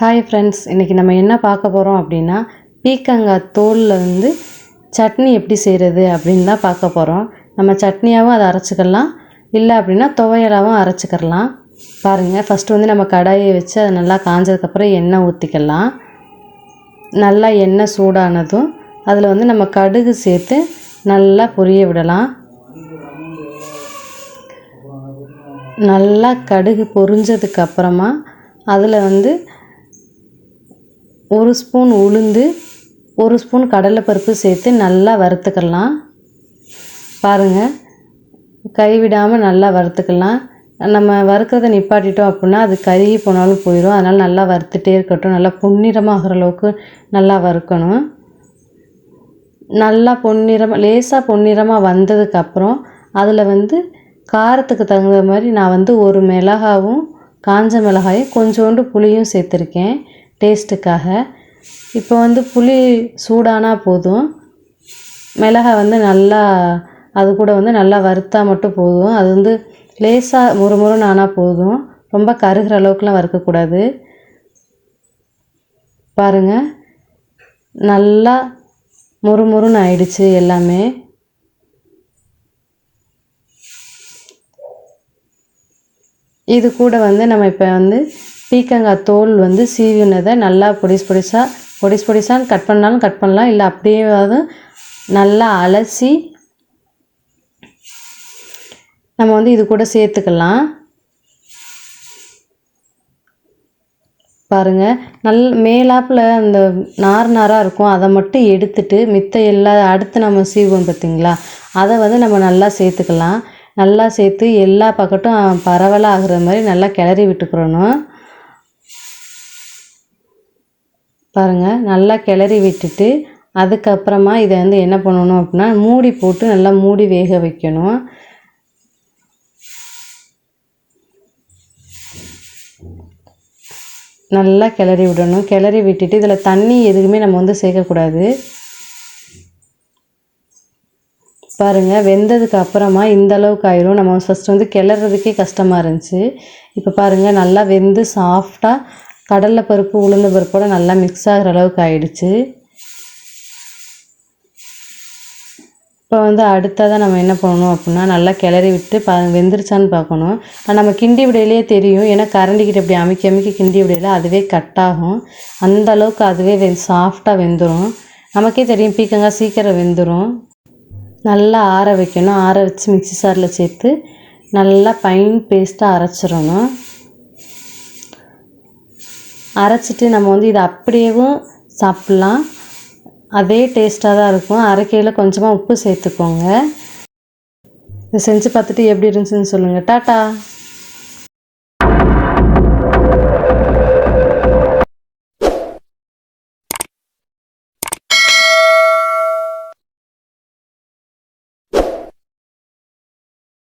Hi friends, இன்றைக்கி நம்ம என்ன பார்க்க போகிறோம் அப்படின்னா பீக்கங்காய் தோலில் வந்து சட்னி எப்படி செய்கிறது அப்படின்னு தான் பார்க்க போகிறோம். நம்ம சட்னியாகவும் அதை அரைச்சிக்கலாம், இல்லை அப்படின்னா துவையலாகவும் அரைச்சிக்கிறலாம். பாருங்கள், ஃபஸ்ட்டு வந்து நம்ம கடாயை வச்சு அதை நல்லா காஞ்சதுக்கப்புறம் எண்ணெய் ஊற்றிக்கலாம். நல்லா எண்ணெய் சூடானதும் அதில் வந்து நம்ம கடுகு சேர்த்து நல்லா பொரிய விடலாம். நல்லா கடுகு பொரிஞ்சதுக்கப்புறமா அதில் வந்து 1 ஸ்பூன் உளுந்து, 1 ஸ்பூன் கடலைப்பருப்பு சேர்த்து நல்லா வறுத்துக்கலாம். பாருங்கள், கைவிடாமல் நல்லா வறுத்துக்கலாம். நம்ம வறுக்கிறத நிப்பாட்டிட்டோம் அப்படின்னா அது கருகி போனாலும் போயிடும். அதனால் நல்லா வறுத்துட்டே இருக்கட்டும். நல்லா பொன்னிறமாகிற அளவுக்கு நல்லா வறுக்கணும். நல்லா லேசாக பொன்னிறமாக வந்ததுக்கப்புறம் அதில் வந்து காரத்துக்கு தகுந்த மாதிரி நான் வந்து 1 மிளகாவும் காஞ்ச மிளகாயும் கொஞ்சோண்டு புளியும் சேர்த்துருக்கேன் டேஸ்ட்டுக்காக. இப்போ வந்து புளி சூடானா போதும். மிளகாய் வந்து நல்லா அது கூட வந்து நல்லா வறுத்தா மட்டும் போதும். அது வந்து லேசாக முறுமுறுன்னு ஆனால் போதும். ரொம்ப கருகிற அளவுக்குலாம் வறுக்கக்கூடாது. பாருங்கள், நல்லா முறுமுறுன்னு ஆயிடுச்சு எல்லாமே. இது கூட வந்து நம்ம இப்போ வந்து பீக்கங்காய் தோல் வந்து சீவினதை நல்லா பொடிசு பொடிசான்னு கட் பண்ணாலும் கட் பண்ணலாம், இல்லை அப்படியே நல்லா அலசி நம்ம வந்து இது கூட சேர்த்துக்கலாம். பாருங்கள், மேலாப்பில் அந்த நாராக இருக்கும், அதை மட்டும் எடுத்துட்டு மித்த அடுத்து நம்ம சீவுவோம் பார்த்திங்களா, அதை வந்து நம்ம நல்லா சேர்த்துக்கலாம். நல்லா சேர்த்து எல்லா பக்கட்டும் பரவலாக ஆகிற மாதிரி நல்லா கிளறி விட்டுக்கிறணும். பாருங்கள், நல்லா கிளறி விட்டுட்டு அதுக்கப்புறமா இதை வந்து என்ன பண்ணணும் அப்படின்னா மூடி போட்டு நல்லா மூடி வேக வைக்கணும். நல்லா கிளறி விடணும். கிளறி விட்டுட்டு இதில் தண்ணி எதுவுமே நம்ம வந்து சேர்க்கக்கூடாது. பாருங்கள், வெந்ததுக்கு அப்புறமா இந்த அளவுக்கு ஆயிரும். நம்ம ஃபஸ்ட்டு வந்து கிளறதுக்கே கஷ்டமாக இருந்துச்சு. இப்போ பாருங்கள், நல்லா வெந்து சாஃப்டாக கடலைப்பருப்பு உளுந்து பருப்போடு நல்லா மிக்ஸ் ஆகிற அளவுக்கு ஆயிடுச்சு. இப்போ வந்து அடுத்ததாக நம்ம என்ன பண்ணணும் அப்படின்னா நல்லா கிளறி விட்டு வெந்துருச்சான்னு பார்க்கணும். நம்ம கிண்டி விடையிலே தெரியும், ஏன்னா கரண்டிக்கிட்ட இப்படி அமைக்கி கிண்டி விடையில அதுவே கட் ஆகும். அந்த அளவுக்கு அதுவே சாஃப்டாக வெந்துடும். நமக்கே தெரியும் பீக்கங்காய் சீக்கிரம் வெந்துடும். நல்லா ஆற வைக்கணும். ஆற வச்சு மிக்ஸி சாரில் சேர்த்து நல்லா ஃபைன் பேஸ்ட்டாக அரைச்சிடணும். அரைச்சிட்டு நம்ம வந்து இதை அப்படியேவும் சாப்பிட்லாம், அதே டேஸ்ட்டாக தான் இருக்கும். அரைக்கையில் கொஞ்சமாக உப்பு சேர்த்துக்கோங்க. இதை செஞ்சு பார்த்துட்டு எப்படி இருந்துச்சுன்னு சொல்லுங்கள். டாட்டா.